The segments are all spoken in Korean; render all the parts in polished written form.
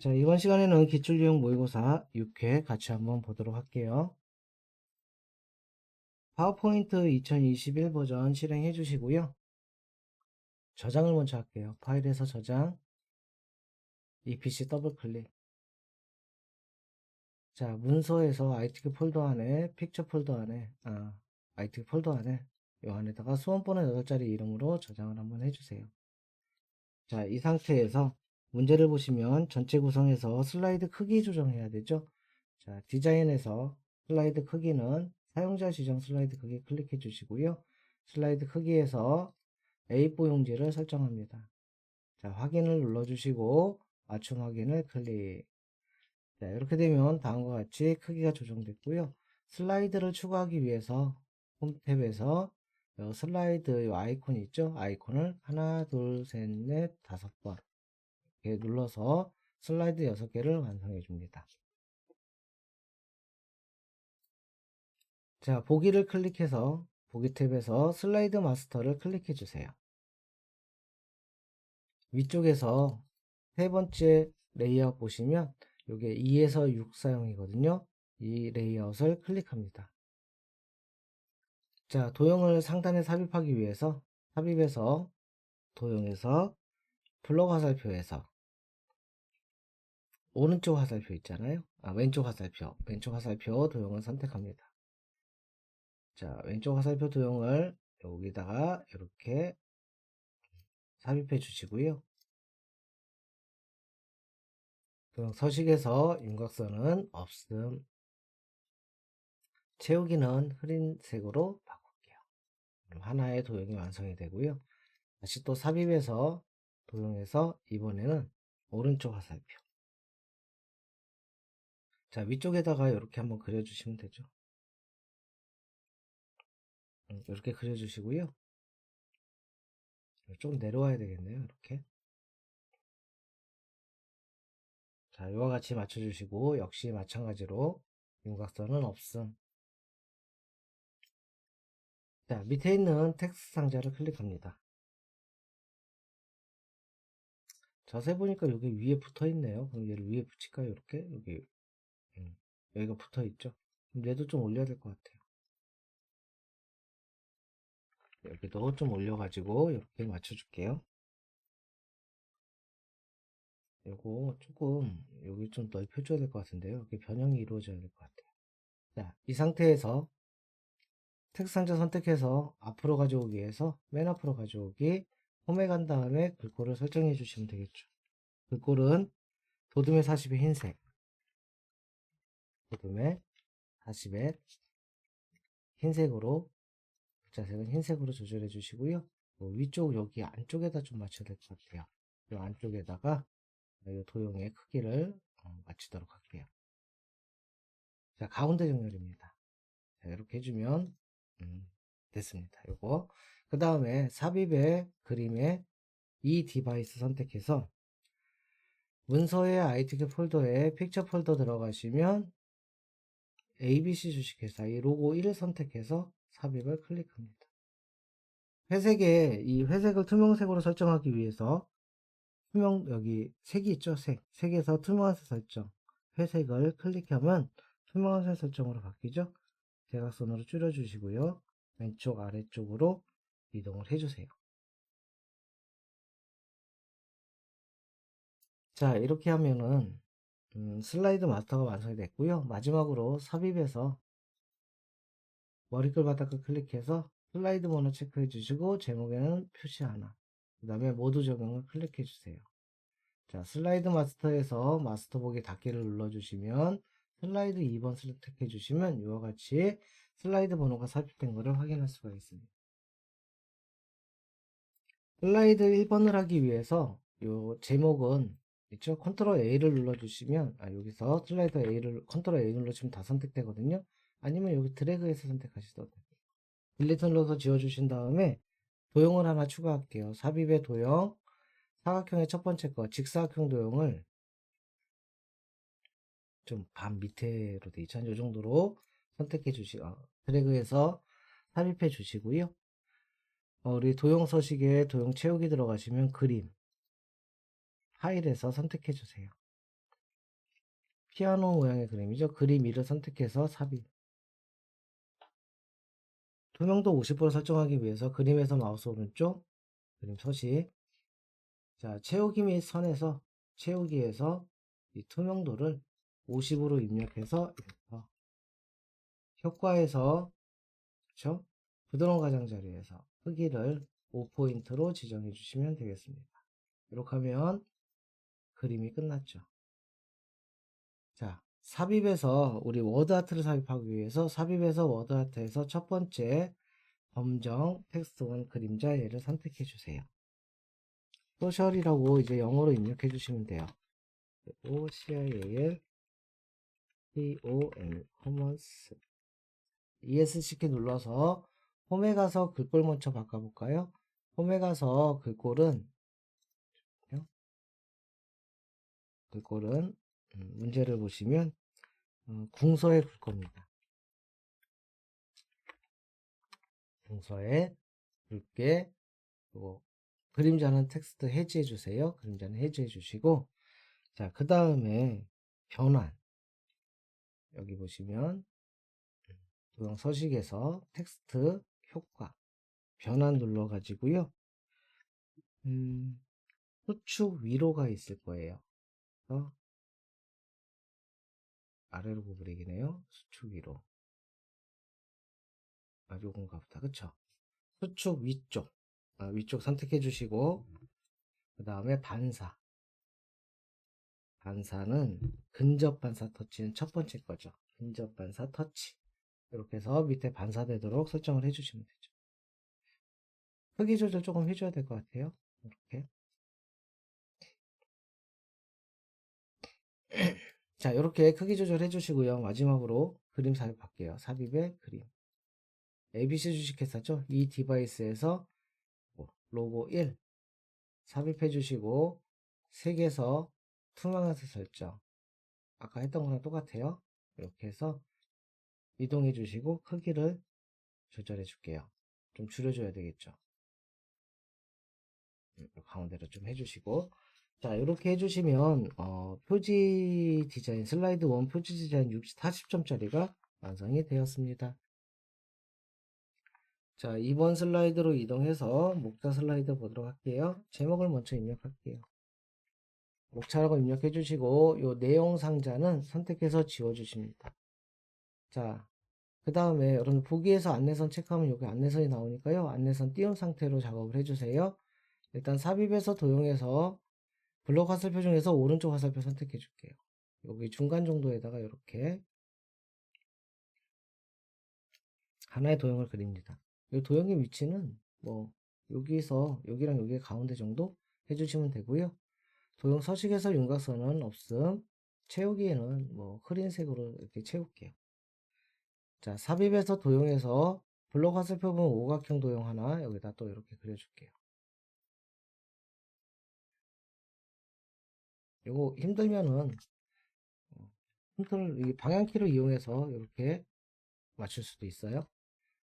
자, 이번 시간에는 기출유형 모의고사 6회 같이 한번 보도록 할게요. 파워포인트 2021 버전 실행해 주시고요. 저장을 먼저 할게요. 파일에서 저장, EPC 더블 클릭. 자, 문서에서 ITK 폴더 안에, 픽처 폴더 안에, ITK 폴더 안에, 요 안에다가 수험번호 8자리 이름으로 저장을 한번 해주세요. 자, 이 상태에서 문제를 보시면 전체 구성에서 슬라이드 크기 조정해야 되죠. 자, 디자인에서 슬라이드 크기는 사용자 지정 슬라이드 크기 클릭해 주시고요. 슬라이드 크기에서 A4 용지를 설정합니다. 자, 확인을 눌러 주시고 맞춤 확인을 클릭. 자, 이렇게 되면 다음과 같이 크기가 조정됐고요. 슬라이드를 추가하기 위해서 홈 탭에서 슬라이드 아이콘이 있죠? 아이콘을 하나, 둘, 셋, 넷, 5번 이렇게 눌러서 슬라이드 6개를 완성해 줍니다. 자, 보기를 클릭해서 보기 탭에서 슬라이드 마스터를 클릭해 주세요. 위쪽에서 세 번째 레이아웃 보시면 이게 2에서 6 사용이거든요. 이 레이아웃을 클릭합니다. 자, 도형을 상단에 삽입하기 위해서 삽입에서 도형에서 블럭 화살표에서 오른쪽 화살표 있잖아요. 왼쪽 화살표 도형을 선택합니다. 자, 왼쪽 화살표 도형을 여기다가 이렇게 삽입해 주시고요. 도형 서식에서 윤곽선은 없음, 채우기는 흐린 색으로 바꿀게요. 그럼 하나의 도형이 완성이 되고요. 다시 또 삽입해서 도형에서 이번에는 오른쪽 화살표. 자, 위쪽에다가 이렇게 한번 그려주시면 되죠. 이렇게 그려주시고요. 좀 내려와야 되겠네요. 이렇게. 자, 이와 같이 맞춰주시고 역시 마찬가지로 윤곽선은 없음. 자, 밑에 있는 텍스트 상자를 클릭합니다. 자세히 보니까 여기 위에 붙어 있네요. 그럼 얘를 위에 붙일까요? 이렇게 여기 여기가 붙어 있죠. 그럼 얘도 좀 올려야 될 것 같아요. 여기도 좀 올려가지고 이렇게 맞춰줄게요. 요거 조금 여기 좀 넓혀줘야 될 것 같은데요. 이렇게 변형이 이루어져야 될 것 같아요. 자, 이 상태에서 텍스트 상자 선택해서 앞으로 가져오기 위해서 맨 앞으로 가져오기 홈에 간 다음에 글꼴을 설정해 주시면 되겠죠. 글꼴은 도둠의 40의 흰색, 도둠의 40의 흰색으로 자색은 흰색으로 조절해 주시고요. 위쪽 여기 안쪽에다 좀 맞춰야 될 것 같아요. 이 안쪽에다가 이 도형의 크기를 맞추도록 할게요. 자, 가운데 정렬입니다. 자, 이렇게 해주면 됐습니다. 요거 그 다음에 삽입의 그림에 이 디바이스 선택해서 문서의 ITK 폴더에 픽처 폴더 들어가시면 ABC 주식회사 이 로고 1을 선택해서 삽입을 클릭합니다. 회색에 이 회색을 투명색으로 설정하기 위해서 여기 색이 있죠. 색에서 투명한 색 설정 회색을 클릭하면 투명한 색 설정으로 바뀌죠. 대각선으로 줄여주시고요. 왼쪽 아래쪽으로 이동을 해주세요. 자, 이렇게 하면은 슬라이드 마스터가 완성이 됐고요. 마지막으로 삽입해서 머리글 바닥을 클릭해서 슬라이드 번호 체크해 주시고 제목에는 표시 하나, 그 다음에 모두 적용을 클릭해 주세요. 자, 슬라이드 마스터에서 마스터 보기 닫기를 눌러 주시면 슬라이드 2번 선택해 주시면 이와 같이 슬라이드 번호가 삽입된 것을 확인할 수가 있습니다. 슬라이드 1번을 하기 위해서 요 제목은 있죠? 컨트롤 A를 눌러 주시면 여기서 슬라이드 A를 컨트롤 A 눌러주시면 다 선택되거든요. 아니면 여기 드래그해서 선택하시도 돼요. 딜리트 눌러서 지워주신 다음에 도형을 하나 추가할게요. 삽입의 도형, 사각형의 첫 번째 거, 직사각형 도형을 좀 반 밑에로 돼 있죠. 이 정도로 선택해 드래그해서 삽입해 주시고요. 우리 도형 서식에 도형 채우기 들어가시면 그림, 파일에서 선택해 주세요. 피아노 모양의 그림이죠. 그림 2를 선택해서 삽입. 투명도 50% 설정하기 위해서 그림에서 마우스 오른쪽, 그림 서식. 자, 채우기 및 선에서, 채우기에서 이 투명도를 50으로 입력해서 효과에서, 그쵸? 부드러운 가장자리에서 크기를 5포인트로 지정해 주시면 되겠습니다. 이렇게 하면 그림이 끝났죠. 자, 삽입에서 우리 워드아트를 삽입하기 위해서 삽입에서 워드아트에서 첫 번째 검정 텍스트원 그림자 얘를 선택해 주세요. 소셜이라고 이제 영어로 입력해 주시면 돼요. 그리고 CIAL COM 커먼스 ESC 키 눌러서 홈에 가서 글꼴 먼저 바꿔볼까요? 홈에 가서 글꼴은 문제를 보시면 궁서에 글 겁니다. 궁서에 굵게 그림자는 텍스트 해지해 주세요. 그림자는 해지해 주시고, 자, 그 다음에 변환. 여기 보시면 도형 서식에서 텍스트 효과 변환 눌러 가지고요. 수축 위로가 있을 거예요. 아래로 구부리기네요. 수축 위로. 요건가 보다. 그쵸? 수축 위쪽. 위쪽 선택해 주시고, 그 다음에 반사. 반사는 근접 반사 터치는 첫 번째 거죠. 근접 반사 터치. 이렇게 해서 밑에 반사되도록 설정을 해주시면 되죠. 크기 조절 조금 해줘야 될 것 같아요. 이렇게. 자, 이렇게 크기 조절 해주시고요. 마지막으로 그림 삽입할게요. 삽입의 그림. ABC 주식회사죠. 이 디바이스에서 로고 1 삽입해 주시고, 색에서 투명화색 설정. 아까 했던 거랑 똑같아요. 이렇게 해서 이동해 주시고 크기를 조절해 줄게요. 좀 줄여줘야 되겠죠. 가운데로 좀 해주시고, 자, 이렇게 해주시면 표지 디자인 슬라이드 1 표지 디자인 40점짜리가 완성이 되었습니다. 자, 2번 슬라이드로 이동해서 목차 슬라이드 보도록 할게요. 제목을 먼저 입력할게요. 목차라고 입력해 주시고 요 내용 상자는 선택해서 지워 주십니다. 자, 그 다음에 여러분 보기에서 안내선 체크하면 여기 안내선이 나오니까요. 안내선 띄운 상태로 작업을 해주세요. 일단 삽입에서 도용해서 블록 화살표 중에서 오른쪽 화살표 선택해 줄게요. 여기 중간 정도에다가 이렇게 하나의 도형을 그립니다. 이 도형의 위치는 뭐 여기서 여기랑 여기 가운데 정도 해주시면 되고요. 도형 서식에서 윤곽선은 없음. 채우기에는 뭐 흐린색으로 이렇게 채울게요. 자, 삽입에서 도형에서 블록 화살표 보면 오각형 도형 하나 여기다 또 이렇게 그려줄게요. 요거 힘들면은 컨트롤 방향키를 이용해서 이렇게 맞출 수도 있어요.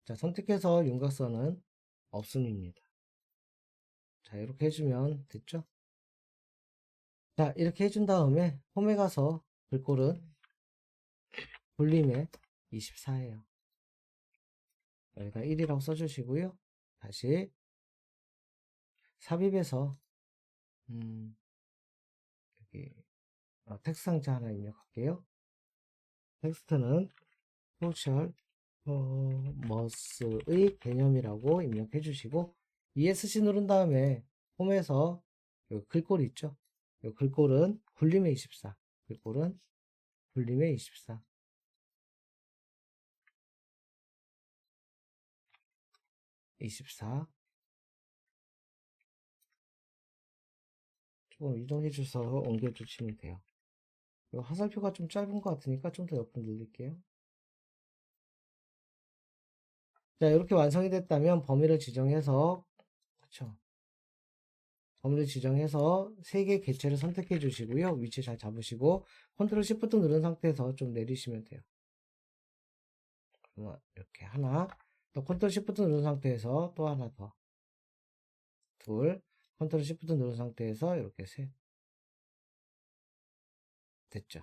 자, 선택해서 윤곽선은 없음입니다. 자, 이렇게 해주면 됐죠? 자, 이렇게 해준 다음에 홈에 가서 글꼴은 볼륨에 24예요. 여기다 1이라고 써주시고요. 다시 삽입해서 여기 텍스트 상자 하나 입력할게요. 텍스트는 소셜 머스의 개념이라고 입력해 주시고 ESC 누른 다음에 홈에서 글꼴 있죠? 글꼴은 굴림의 24 글꼴은 굴림의 24 24 조금 이동해 주셔서 옮겨 주시면 돼요. 화살표가 좀 짧은 것 같으니까 좀 더 옆으로 늘릴게요. 자, 이렇게 완성이 됐다면 범위를 지정해서 그쵸? 범위를 지정해서 3개 객체를 선택해 주시고요. 위치 잘 잡으시고 컨트롤 시프트 누른 상태에서 좀 내리시면 돼요. 이렇게 하나, 또 컨트롤 시프트 누른 상태에서 또 하나 더, 둘, 컨트롤 시프트 누른 상태에서 이렇게 셋. 됐죠?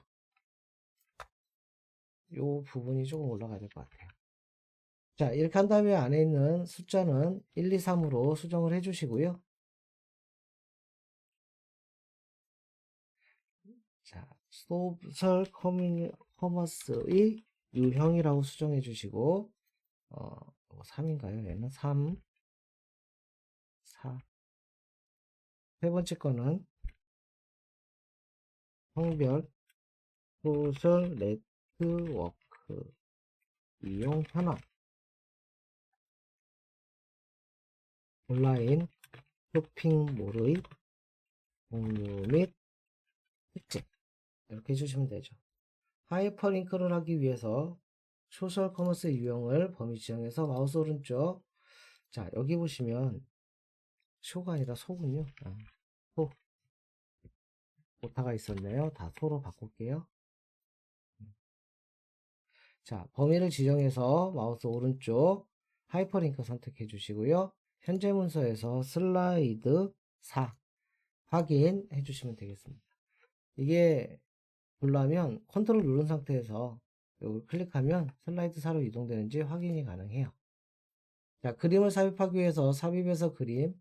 요 부분이 조금 올라가야 될 것 같아요. 자, 이렇게 한 다음에 안에 있는 숫자는 1, 2, 3으로 수정을 해 주시고요. 자, 소셜 커머스의 유형이라고 수정해 주시고, 3인가요? 얘는 3, 4. 세 번째 거는 성별, 소셜 네트워크, 이용 현황, 온라인 쇼핑몰의 공유 및 특징. 이렇게 해주시면 되죠. 하이퍼링크를 하기 위해서 소셜 커머스 유형을 범위 지정해서 마우스 오른쪽. 자, 여기 보시면 쇼가 아니라 소군요. 소. 오타가 있었네요. 다 소로 바꿀게요. 자, 범위를 지정해서 마우스 오른쪽 하이퍼링크 선택해 주시고요. 현재 문서에서 슬라이드 4 확인해 주시면 되겠습니다. 이게 보려면 컨트롤 누른 상태에서 이걸 클릭하면 슬라이드 4로 이동되는지 확인이 가능해요. 자, 그림을 삽입하기 위해서 삽입에서 그림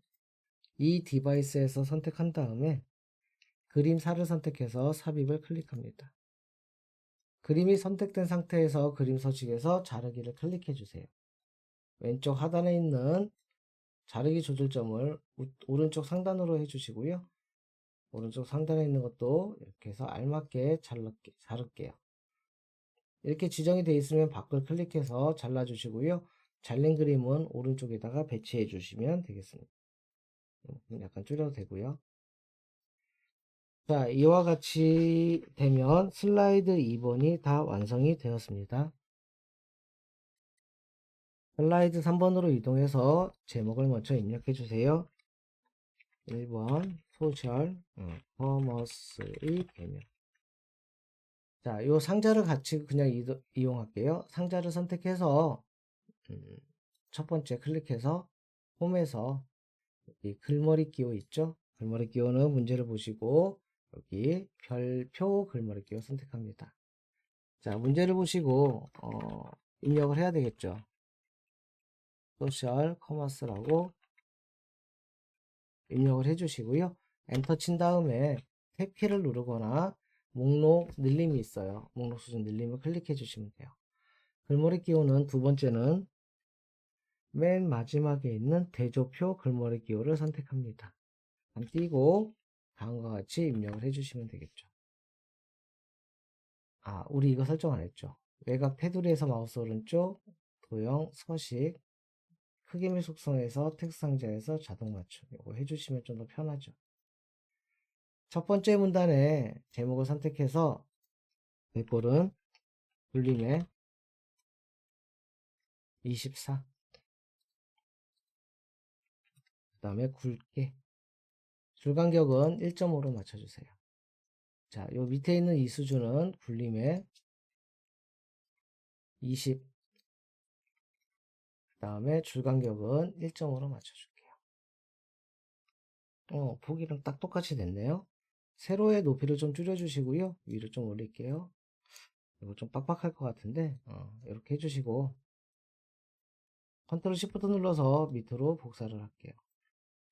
이 디바이스에서 선택한 다음에 그림 4를 선택해서 삽입을 클릭합니다. 그림이 선택된 상태에서 그림 서식에서 자르기를 클릭해 주세요. 왼쪽 하단에 있는 자르기 조절점을 오른쪽 상단으로 해주시고요. 오른쪽 상단에 있는 것도 이렇게 해서 알맞게 자를게요. 이렇게 지정이 되어 있으면 밖을 클릭해서 잘라주시고요. 잘린 그림은 오른쪽에다가 배치해 주시면 되겠습니다. 약간 줄여도 되고요. 자, 이와 같이 되면 슬라이드 2번이 다 완성이 되었습니다. 슬라이드 3번으로 이동해서 제목을 먼저 입력해 주세요. 1번 소셜 커머스의 개념. 자, 요 상자를 같이 그냥 이용할게요. 상자를 선택해서 첫 번째 클릭해서 홈에서 여기 글머리 기호 있죠? 글머리 기호는 문제를 보시고 여기 별표 글머리 기호 선택합니다. 자, 문제를 보시고 입력을 해야 되겠죠. 소셜 커머스라고 입력을 해주시고요. 엔터 친 다음에 탭키를 누르거나 목록 늘림이 있어요. 목록 수준 늘림을 클릭해 주시면 돼요. 글머리 기호는 두 번째는 맨 마지막에 있는 대조표 글머리 기호를 선택합니다. 띄고 다음과 같이 입력을 해주시면 되겠죠. 우리 이거 설정 안 했죠. 외곽 테두리에서 마우스 오른쪽 도형 서식 크기 및 속성에서 텍스트 상자에서 자동 맞춤 이거 해주시면 좀 더 편하죠. 첫 번째 문단에 제목을 선택해서 댓글은 불림에 24. 그 다음에 굵게 줄 간격은 1.5로 맞춰주세요. 자, 요 밑에 있는 이 수준은 굴림에 20. 그 다음에 줄 간격은 1.5로 맞춰줄게요. 보기랑 딱 똑같이 됐네요. 세로의 높이를 좀 줄여주시고요. 위로 좀 올릴게요. 이거 좀 빡빡할 것 같은데 이렇게 해주시고 컨트롤 시프트 눌러서 밑으로 복사를 할게요.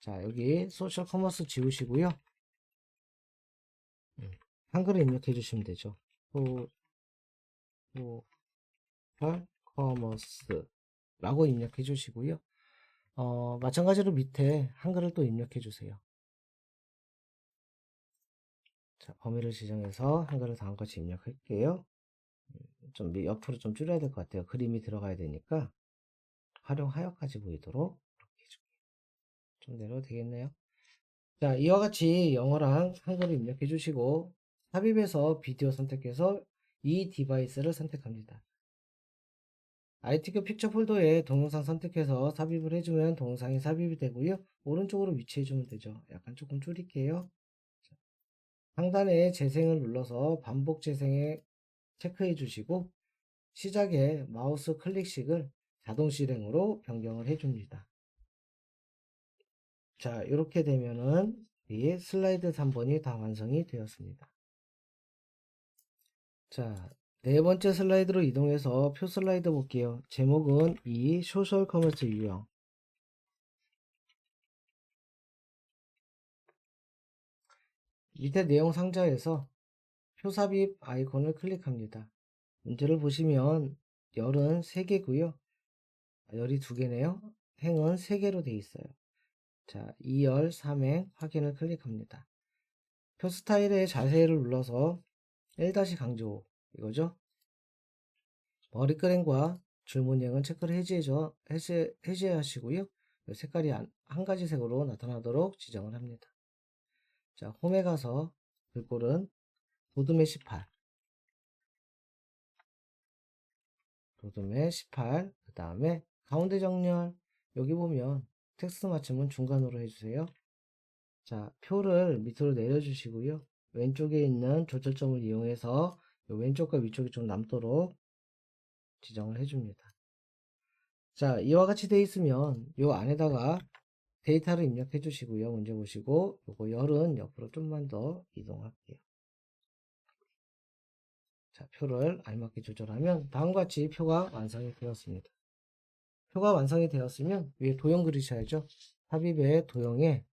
자, 여기 소셜 커머스 지우시고요. 한글을 입력해 주시면 되죠. 소셜 커머스 라고 입력해 주시고요. 마찬가지로 밑에 한글을 또 입력해 주세요. 자, 범위를 지정해서 한글을 다음과 같이 입력할게요. 좀 옆으로 좀 줄여야 될 것 같아요. 그림이 들어가야 되니까 활용하여까지 보이도록 이렇게 해줄게요. 좀 내려도 되겠네요. 자, 이와 같이 영어랑 한글을 입력해 주시고 삽입에서 비디오 선택해서 이 디바이스를 선택합니다. ITQ 픽처 폴더에 동영상 선택해서 삽입을 해주면 동영상이 삽입이 되고요. 오른쪽으로 위치해주면 되죠. 약간 조금 줄일게요. 상단에 재생을 눌러서 반복 재생에 체크해 주시고 시작에 마우스 클릭식을 자동 실행으로 변경을 해줍니다. 자, 이렇게 되면은 이 슬라이드 3번이 다 완성이 되었습니다. 자, 네 번째 슬라이드로 이동해서 표 슬라이드 볼게요. 제목은 이 소셜 커머스 유형. 밑에 내용 상자에서 표 삽입 아이콘을 클릭합니다. 문제를 보시면 열은 3개고요. 열이 2개네요. 행은 3개로 되어 있어요. 자, 2열 3행 확인을 클릭합니다. 표 스타일의 자세를 눌러서 1-강조 이거죠. 머리끄램과 줄무늬은 체크를 해제하시고요. 색깔이 한 가지 색으로 나타나도록 지정을 합니다. 자, 홈에 가서 글꼴은 도둠의 18, 도둠의 18, 그 다음에 가운데 정렬, 여기 보면 텍스트 맞춤은 중간으로 해주세요. 자, 표를 밑으로 내려주시고요. 왼쪽에 있는 조절점을 이용해서 왼쪽과 위쪽이 좀 남도록 지정을 해줍니다. 자, 이와 같이 되어 있으면 이 안에다가 데이터를 입력해 주시고요. 문제 보시고 요거 열은 옆으로 좀만 더 이동할게요. 자, 표를 알맞게 조절하면 다음과 같이 표가 완성이 되었습니다. 표가 완성이 되었으면 위에 도형 그리셔야죠. 삽입의 도형에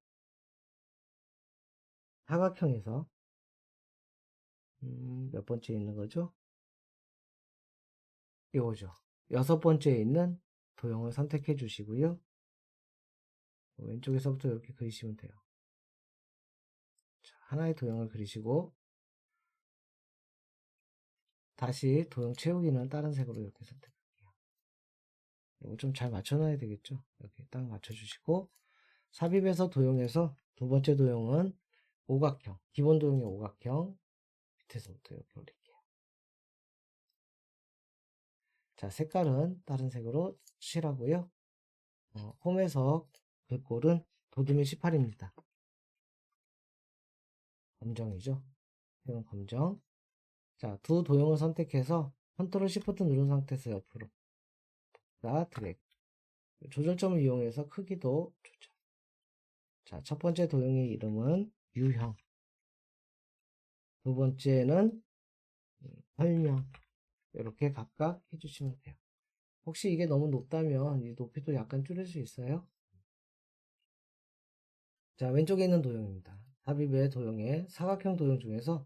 사각형에서 몇 번째에 있는 거죠? 이거죠. 6번째에 있는 도형을 선택해 주시고요. 왼쪽에서부터 이렇게 그리시면 돼요. 자, 하나의 도형을 그리시고 다시 도형 채우기는 다른 색으로 이렇게 선택할게요. 이거 좀 잘 맞춰놔야 되겠죠? 이렇게 딱 맞춰주시고 삽입에서 도형에서 두 번째 도형은 오각형, 기본 도형의 오각형 밑에서부터 이렇게 올릴게요. 자, 색깔은 다른 색으로 칠하고요. 홈에서 글꼴은 도둠의 18입니다. 검정이죠? 이건 검정. 자, 두 도형을 선택해서 컨트롤 시프트 누른 상태에서 옆으로 드래그. 조절점을 이용해서 크기도 조절. 자, 첫 번째 도형의 이름은 유형. 두 번째는 설명. 이렇게 각각 해주시면 돼요. 혹시 이게 너무 높다면 이 높이도 약간 줄일 수 있어요. 자, 왼쪽에 있는 도형입니다. 삽입의 도형의 사각형 도형 중에서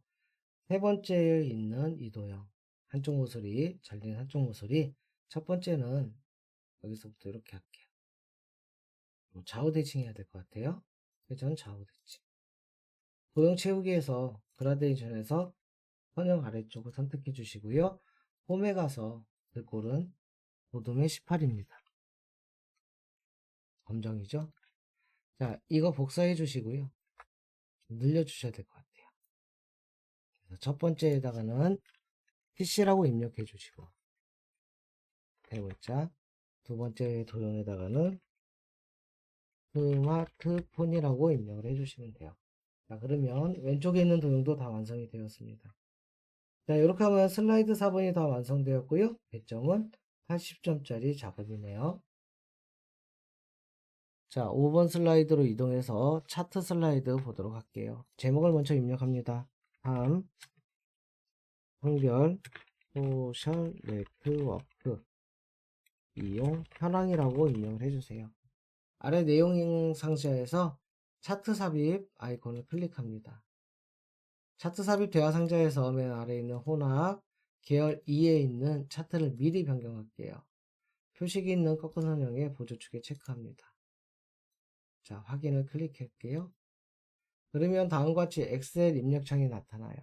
세 번째에 있는 이 도형. 한쪽 모서리, 잘린 한쪽 모서리. 첫 번째는 여기서부터 이렇게 할게요. 좌우 대칭해야 될 것 같아요. 그래서 저는 좌우 대칭. 도형 채우기에서 그라데이션에서 선형 아래쪽을 선택해 주시고요. 홈에 가서 글꼴은 도둠의 18입니다. 검정이죠? 자, 이거 복사해 주시고요. 늘려 주셔야 될 것 같아요. 그래서 첫 번째에다가는 PC라고 입력해 주시고 대문자, 두 번째 도형에다가는 스마트폰이라고 입력을 해 주시면 돼요. 자, 그러면 왼쪽에 있는 도형도 다 완성이 되었습니다. 자, 이렇게 하면 슬라이드 4번이 다 완성되었고요. 배점은 80점짜리 작업이네요. 자, 5번 슬라이드로 이동해서 차트 슬라이드 보도록 할게요. 제목을 먼저 입력합니다. 3. 성별 소셜 네트워크 이용 현황이라고 입력을 해주세요. 아래 내용 상자에서 차트 삽입 아이콘을 클릭합니다. 차트 삽입 대화 상자에서 맨 아래에 있는 혼합 계열 2에 있는 차트를 미리 변경할게요. 표식이 있는 꺾은 선형의 보조축에 체크합니다. 자, 확인을 클릭할게요. 그러면 다음과 같이 엑셀 입력창이 나타나요.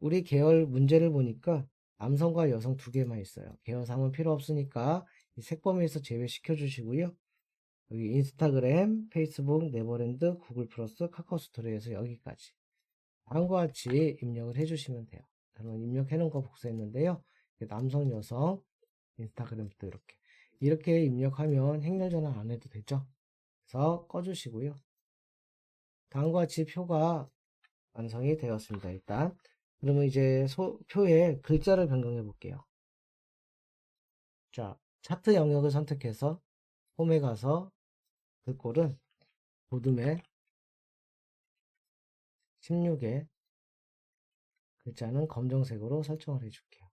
우리 계열 문제를 보니까 남성과 여성 두 개만 있어요. 계열상은 필요 없으니까 이 색범위에서 제외시켜 주시고요. 여기 인스타그램, 페이스북, 네버랜드, 구글 플러스, 카카오 스토리에서 여기까지 다음과 같이 입력을 해주시면 돼요. 저는 입력해 놓은 거 복사했는데요. 남성, 여성, 인스타그램부터 이렇게 입력하면 행렬 전환 안 해도 되죠. 그래서 꺼주시고요. 다음과 같이 표가 완성이 되었습니다. 일단 그러면 이제 표에 글자를 변경해 볼게요. 자, 차트 영역을 선택해서 홈에 가서 글꼴은 도둠의 16에 글자는 검정색으로 설정을 해줄게요.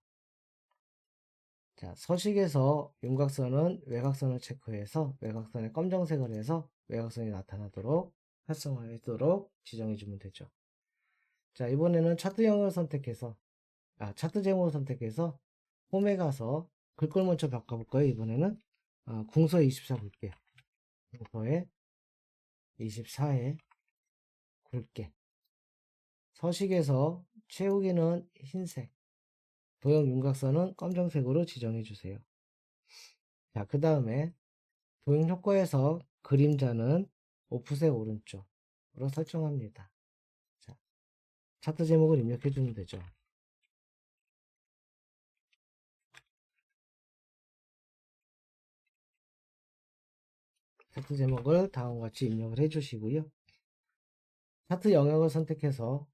자, 서식에서 윤곽선은 외곽선을 체크해서 외곽선에 검정색을 해서 외곽선이 나타나도록 활성화하도록 지정해주면 되죠. 자, 이번에는 차트형을 선택해서 차트 제목을 선택해서 홈에 가서 글꼴 먼저 바꿔볼 거예요. 이번에는 궁서에 24 굵게, 궁서에 24에 굵게, 서식에서 채우기는 흰색, 도형 윤곽선은 검정색으로 지정해 주세요. 자, 그 다음에 도형 효과에서 그림자는 오프셋 오른쪽으로 설정합니다. 자, 차트 제목을 입력해 주면 되죠. 차트 제목을 다음과 같이 입력을 해 주시고요. 차트 영역을 선택해서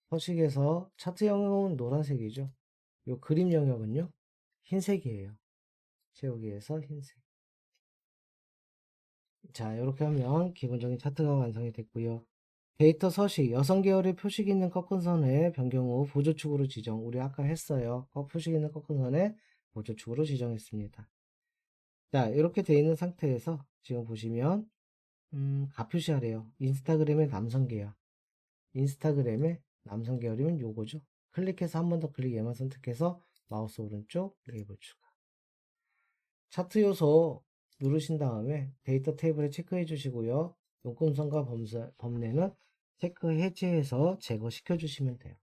서식에서 차트 영역은 노란색이죠. 요 그림 영역은요 흰색이에요. 채우기에서 흰색. 자, 이렇게 하면 기본적인 차트가 완성이 됐고요. 데이터 서식, 여성 계열의 표식 있는 꺾은 선에 변경 후 보조축으로 지정. 우리 아까 했어요. 표식 있는 꺾은 선에 보조축으로 지정했습니다. 자, 이렇게 되어 있는 상태에서 지금 보시면 가표시하래요. 인스타그램의 남성 계열. 인스타그램의 남성 계열이면 요거죠. 클릭해서 한 번 더 클릭 얘만 선택해서 마우스 오른쪽 레이블 추가. 차트 요소 누르신 다음에 데이터 테이블에 체크해 주시고요. 용금선과 범례는 체크 해제해서 제거시켜 주시면 돼요.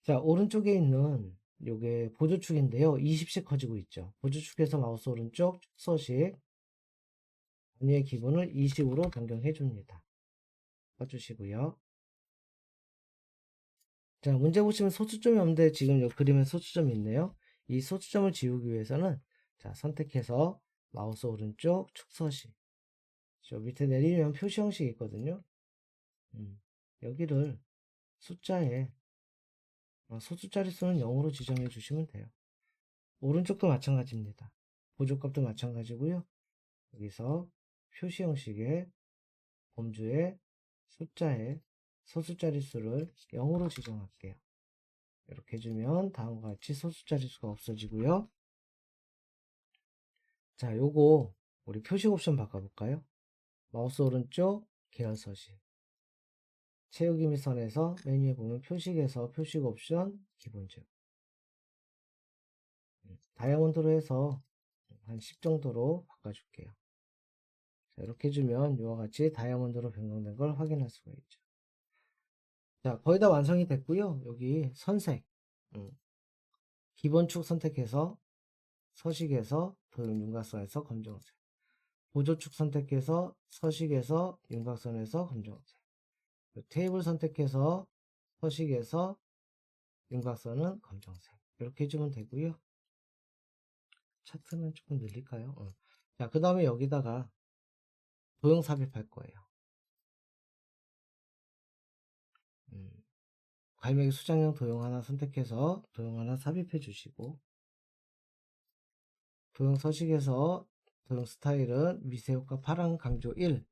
자, 오른쪽에 있는 요게 보조축인데요. 20씩 커지고 있죠. 보조축에서 마우스 오른쪽 축서식 단위의 기본을 20으로 변경해 줍니다. 꺼주시고요. 자, 문제 보시면 소수점이 없는데 지금 요 그림에 소수점이 있네요. 이 소수점을 지우기 위해서는 자, 선택해서 마우스 오른쪽 축서식 저 밑에 내리면 표시 형식이 있거든요. 여기를 숫자에 소수 자릿수는 0으로 지정해 주시면 돼요. 오른쪽도 마찬가지입니다. 보조값도 마찬가지고요. 여기서 표시 형식의 범주에 숫자에 소수 자릿수를 0으로 지정할게요. 이렇게 해주면 다음과 같이 소수 자릿수가 없어지고요. 자, 요거 우리 표식 옵션 바꿔볼까요? 마우스 오른쪽 계열 서식 채우기 및 선에서 메뉴에 보면 표식에서 표식 옵션 기본 제곱 다이아몬드로 해서 한 10 정도로 바꿔줄게요. 자, 이렇게 해주면 이와 같이 다이아몬드로 변경된 걸 확인할 수가 있죠. 자, 거의 다 완성이 됐고요. 여기 선색 기본축 선택해서 서식에서 도형 윤곽선에서 검정색 보조축 선택해서 서식에서 윤곽선에서 검정색 테이블 선택해서 서식에서 윤곽선은 검정색 이렇게 해주면 되고요. 차트는 조금 늘릴까요? 자, 그 다음에 여기다가 도형 삽입할 거예요. 갈매기 수장형 도형 하나 선택해서 도형 하나 삽입해 주시고 도형 서식에서 도형 스타일은 미세효과 파랑 강조 1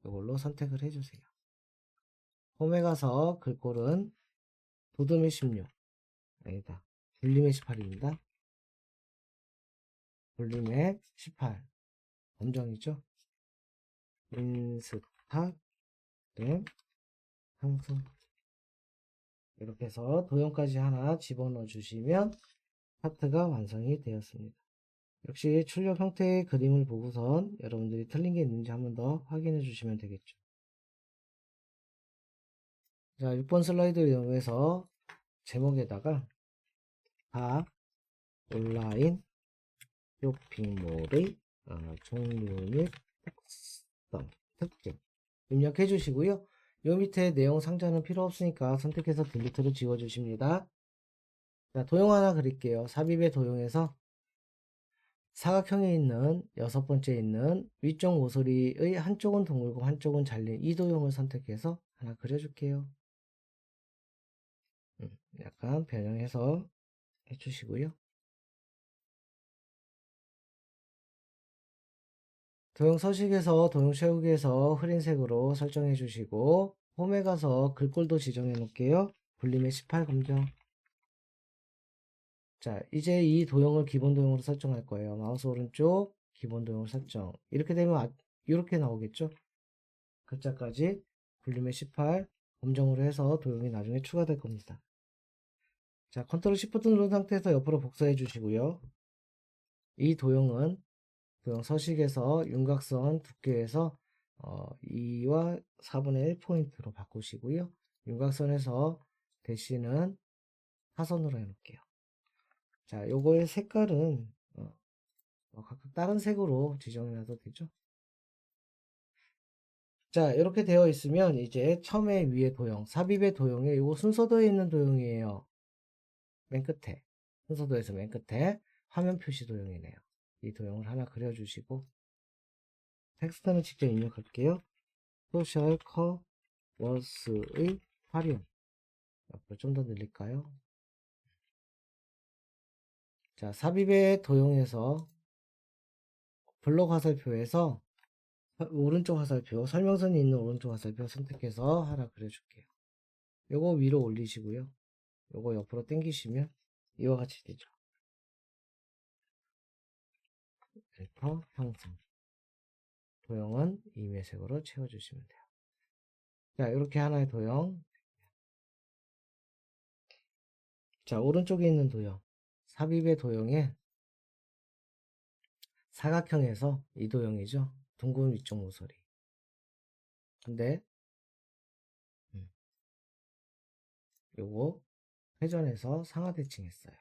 이걸로 선택을 해주세요. 홈에 가서 글꼴은 도둠의 16 아니다 볼림의 18입니다. 볼림의 18 검정이죠. 인스타 램 상승 이렇게 해서 도형까지 하나 집어넣어 주시면 차트가 완성이 되었습니다. 역시 출력 형태의 그림을 보고선 여러분들이 틀린 게 있는지 한 번 더 확인해 주시면 되겠죠. 자, 6번 슬라이드를 이용해서 제목에다가 다 온라인 쇼핑몰의 종류 및 특성, 특징 입력해 주시고요. 요 밑에 내용 상자는 필요 없으니까 선택해서 딜리트를 지워 주십니다. 자, 도형 하나 그릴게요. 삽입의 도형에서 사각형에 있는 6번째 있는 위쪽 모서리의 한쪽은 둥글고 한쪽은 잘린 이 도형을 선택해서 하나 그려줄게요. 약간 변형해서 해주시고요. 도형 서식에서 도형 채우기에서 흐린색으로 설정해 주시고 홈에 가서 글꼴도 지정해 놓을게요. 분림의 18 검정. 자, 이제 이 도형을 기본 도형으로 설정할 거예요. 마우스 오른쪽 기본 도형을 설정. 이렇게 되면 이렇게 나오겠죠? 글자까지 분림의 18 검정으로 해서 도형이 나중에 추가될 겁니다. 자, 컨트롤 시프트 누른 상태에서 옆으로 복사해 주시고요. 이 도형은 도형 서식에서 윤곽선 두께에서 2와 4분의 1 포인트로 바꾸시고요. 윤곽선에서 대시는 사선으로 해놓을게요. 자, 요거의 색깔은 각각 다른 색으로 지정해놔도 되죠. 자, 이렇게 되어 있으면 이제 처음에 위에 도형, 삽입의 도형에 요거 순서도에 있는 도형이에요. 맨 끝에, 순서도에서 맨 끝에 화면 표시 도형이네요. 이 도형을 하나 그려주시고 텍스트는 직접 입력할게요. 소셜 커머스의 활용. 옆으로 좀 더 늘릴까요? 자, 삽입의 도형에서 블록 화살표에서 오른쪽 화살표, 설명선이 있는 오른쪽 화살표 선택해서 하나 그려줄게요. 요거 위로 올리시고요. 요거 옆으로 당기시면 이와 같이 되죠. 데이터 형성. 도형은 임의색으로 채워주시면 돼요. 자, 이렇게 하나의 도형. 자, 오른쪽에 있는 도형. 삽입의 도형에 사각형에서 이 도형이죠. 둥근 위쪽 모서리. 근데 요거 회전해서 상하 대칭했어요.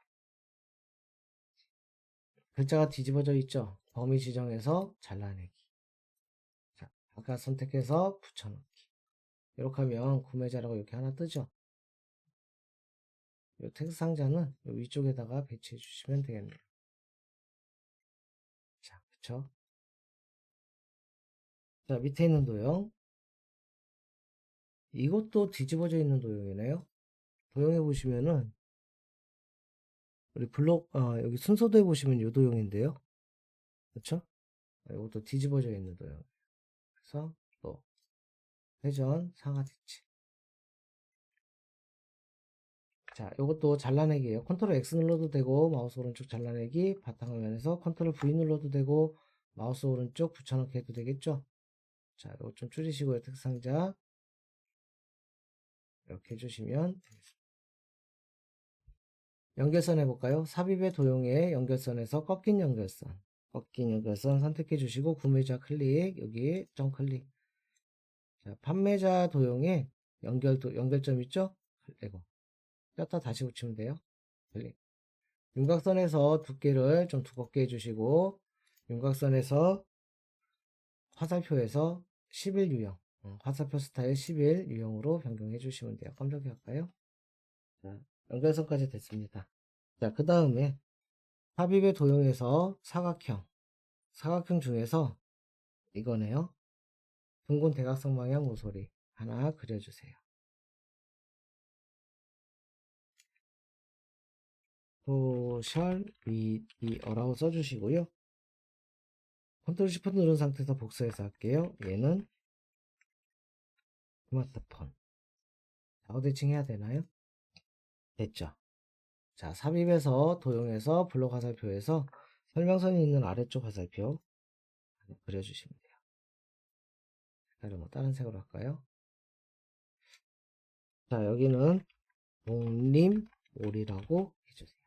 글자가 뒤집어져 있죠. 범위 지정해서 잘라내기. 자, 아까 선택해서 붙여넣기. 이렇게 하면 구매자라고 이렇게 하나 뜨죠. 이 텍스트 상자는 요 위쪽에다가 배치해 주시면 되겠네요. 자, 그쵸? 자, 밑에 있는 도형. 이것도 뒤집어져 있는 도형이네요. 도형에 보시면은 우리 블록 여기 순서도에 보시면 이 도형인데요. 그쵸? 이것도 뒤집어져 있는 도형. 그래서 또 회전 상하 대칭. 자, 이것도 잘라내기예요. 컨트롤 X 눌러도 되고 마우스 오른쪽 잘라내기, 바탕화면에서 컨트롤 V 눌러도 되고 마우스 오른쪽 붙여넣기 해도 되겠죠. 자, 이거 좀 줄이시고요. 특상자 이렇게 해주시면 연결선 해볼까요? 삽입의 도형의 연결선에서 꺾인 연결선 선택해 주시고 구매자 클릭, 여기 점 클릭. 자, 판매자 도형의 연결점 있죠? 이거 뺐다 다시 붙이면 돼요. 클릭. 윤곽선에서 두께를 좀 두껍게 해주시고 윤곽선에서 화살표에서 11 유형 화살표 스타일 11 유형으로 변경해 주시면 돼요. 깜짝이 할까요? 자, 연결선까지 됐습니다. 자, 그 다음에 삽입의 도형에서 사각형 중에서 이거네요. 둥근 대각선 방향 모서리 하나 그려주세요. 소셜 미디어라고 써주시고요. 컨트롤 시프트 누른 상태에서 복사해서 할게요. 얘는 스마트폰. 좌우 대칭해야 되나요? 됐죠. 자, 삽입에서 도형에서 블록 화살표에서 설명선이 있는 아래쪽 화살표 그려주시면 돼요. 색깔을 뭐 다른 색으로 할까요? 자, 여기는 독립올이라고 해주세요.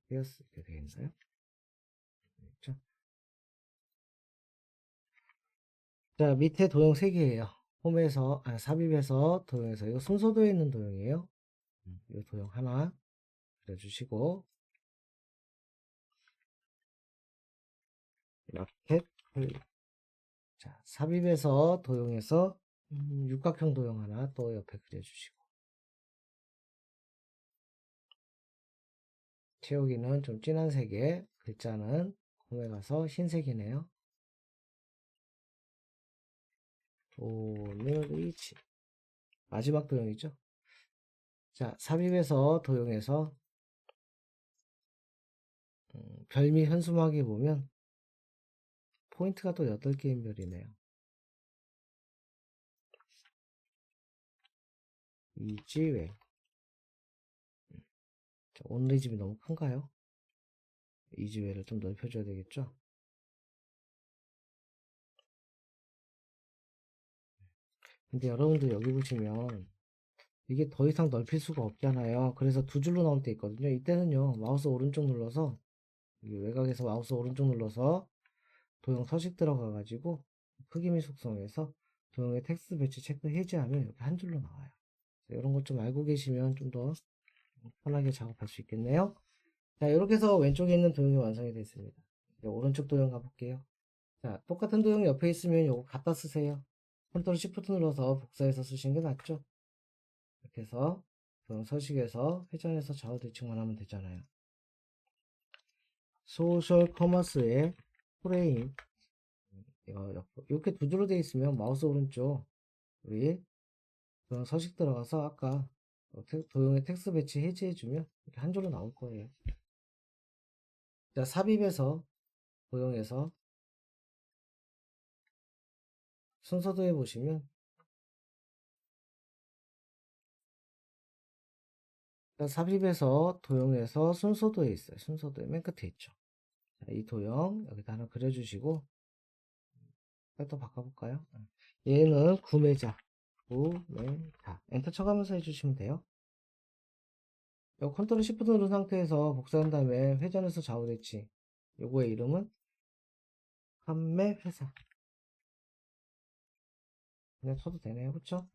이렇게 되겠나요? 그렇죠? 자, 밑에 도형 3개예요. 삽입에서 도형에서 이거 순서도에 있는 도형이에요. 이 도형 하나 그려주시고 라켓 자, 삽입에서 도형에서 육각형 도형 하나 또 옆에 그려주시고 채우기는 좀 진한 색에 글자는 홈에 가서 흰색이네요. 오늘의 집 마지막 도형이죠. 자, 삽입에서 도형에서 별미 현수막에 보면 포인트가 또 8개인 별이네요. 이지웨. 온리즘이 너무 큰가요? 이지웨를 좀 넓혀줘야 되겠죠? 근데 여러분들 여기 보시면 이게 더 이상 넓힐 수가 없잖아요. 그래서 두 줄로 나올 때 있거든요. 이때는요, 마우스 오른쪽 눌러서, 외곽에서 마우스 오른쪽 눌러서 도형 서식 들어가가지고 크기 및 속성에서 도형의 텍스트 배치 체크 해제하면 이렇게 한 줄로 나와요. 이런 것 좀 알고 계시면 좀 더 편하게 작업할 수 있겠네요. 자, 이렇게 해서 왼쪽에 있는 도형이 완성이 됐습니다. 이제 오른쪽 도형 가볼게요. 자, 똑같은 도형 옆에 있으면 요거 갖다 쓰세요. 컨트롤 시프트 눌러서 복사해서 쓰시는 게 낫죠. 이렇게 해서 도형 서식에서 회전해서 좌우 대칭만 하면 되잖아요. 소셜 커머스의 프레임 이렇게 두 줄로 되어 있으면 마우스 오른쪽 우리 도형 서식 들어가서 아까 도형의 텍스트 배치 해제해주면 이렇게 한 줄로 나올 거예요. 자, 삽입해서 도형에서 순서도에 보시면 삽입해서 도형에서 순서도에 있어요. 순서도에 맨 끝에 있죠. 자, 이 도형 여기다 하나 그려주시고 또 바꿔볼까요? 얘는 구매자 엔터 쳐가면서 해주시면 돼요. 요 컨트롤 시프트 누른 상태에서 복사한 다음에 회전해서 좌우 대칭 요거의 이름은 판매 회사 그냥 쳐도 되네요. 그쵸?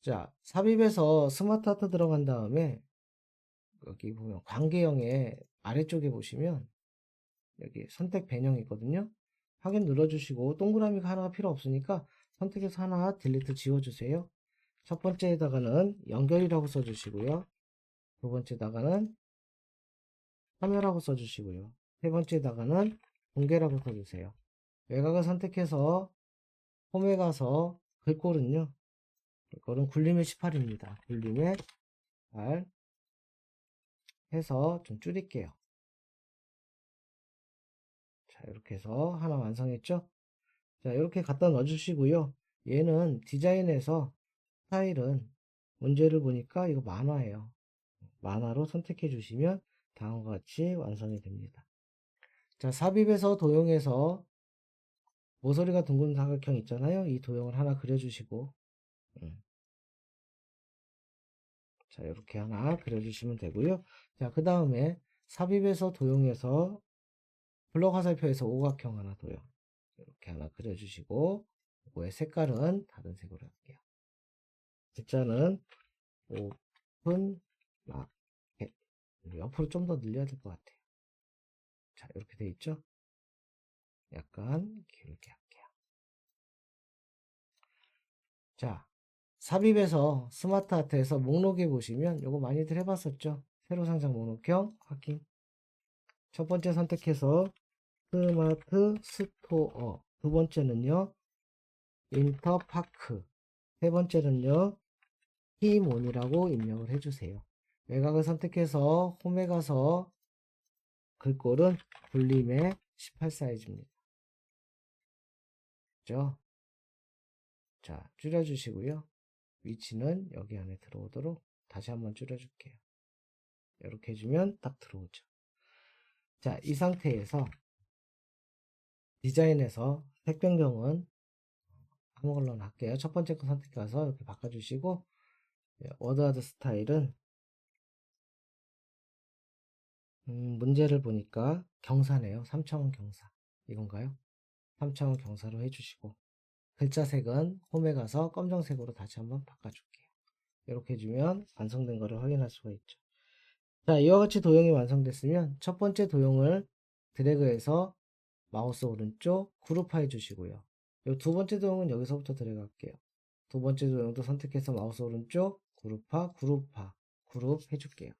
자, 삽입해서 스마트 하트 들어간 다음에 여기 보면 관계형의 아래쪽에 보시면 여기 선택 변형이 있거든요. 확인 눌러주시고 동그라미가 하나가 필요 없으니까 선택해서 하나 딜리트 지워주세요. 첫 번째에다가는 연결이라고 써주시고요. 두 번째에다가는 참여라고 써주시고요. 세 번째에다가는 공개라고 써주세요. 외곽을 선택해서 홈에 가서 글꼴은요. 글꼴은 굴림의 18입니다. 굴림의 8 해서 좀 줄일게요. 자, 이렇게 해서 하나 완성했죠? 자, 이렇게 갖다 넣어주시고요. 얘는 디자인에서 스타일은 문제를 보니까 이거 만화예요. 만화로 선택해 주시면 다음과 같이 완성이 됩니다. 자, 삽입에서 도형에서 모서리가 둥근 사각형 있잖아요. 이 도형을 하나 그려주시고 자, 이렇게 하나 그려주시면 되고요. 자, 그 다음에 삽입에서 도형에서 블럭 화살표에서 오각형 하나 도형 이렇게 하나 그려주시고 이거의 색깔은 다른 색으로 할게요. 글자는 오픈 마켓 옆으로 좀 더 늘려야 될 것 같아요. 자, 이렇게 돼 있죠? 약간 길게 할게요. 자, 삽입에서 스마트 아트에서 목록에 보시면 요거 많이들 해봤었죠? 새로 상장 목록형 확인. 첫 번째 선택해서 스마트 스토어. 두 번째는요, 인터파크. 세 번째는요, 히몬이라고 입력을 해주세요. 외곽을 선택해서 홈에 가서 글꼴은 굴림의 18 사이즈입니다. 그죠? 자, 줄여주시고요. 위치는 여기 안에 들어오도록 다시 한번 줄여줄게요. 이렇게 해주면 딱 들어오죠. 자, 이 상태에서 디자인에서 색 변경은 아무걸로나 할게요. 첫 번째 거 선택해서 이렇게 바꿔주시고 워드아드 스타일은 문제를 보니까 경사네요. 3차원 경사 이건가요? 3차원 경사로 해주시고 글자 색은 홈에 가서 검정색으로 다시 한번 바꿔줄게요. 이렇게 해주면 완성된 거를 확인할 수가 있죠. 자, 이와 같이 도형이 완성됐으면 첫 번째 도형을 드래그해서 마우스 오른쪽 그룹화 해주시고요. 이 두 번째 도형은 여기서부터 들어갈게요. 두 번째 도형도 선택해서 마우스 오른쪽 그룹화 그룹 해줄게요.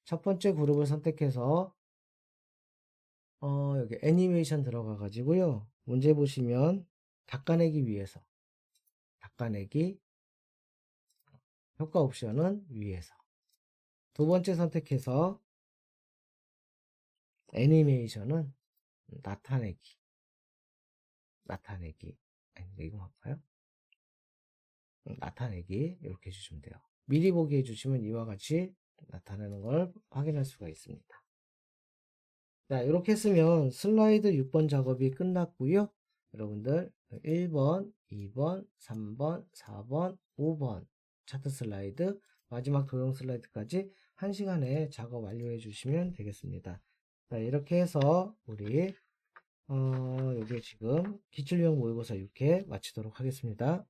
첫 번째 그룹을 선택해서 여기 애니메이션 들어가 가지고요. 문제 보시면 닦아내기 위해서 닦아내기 효과 옵션은 위에서 두 번째 선택해서 애니메이션은 나타내기 아니 이거 할까요? 나타내기 이렇게 해주시면 돼요. 미리 보기 해주시면 이와 같이 나타나는 걸 확인할 수가 있습니다. 자, 이렇게 했으면 슬라이드 6번 작업이 끝났고요. 여러분들 1번, 2번, 3번, 4번, 5번 차트 슬라이드, 마지막 도형 슬라이드까지 1시간에 작업 완료해 주시면 되겠습니다. 자, 이렇게 해서 우리 여기 지금 기출형 모의고사 6회 마치도록 하겠습니다.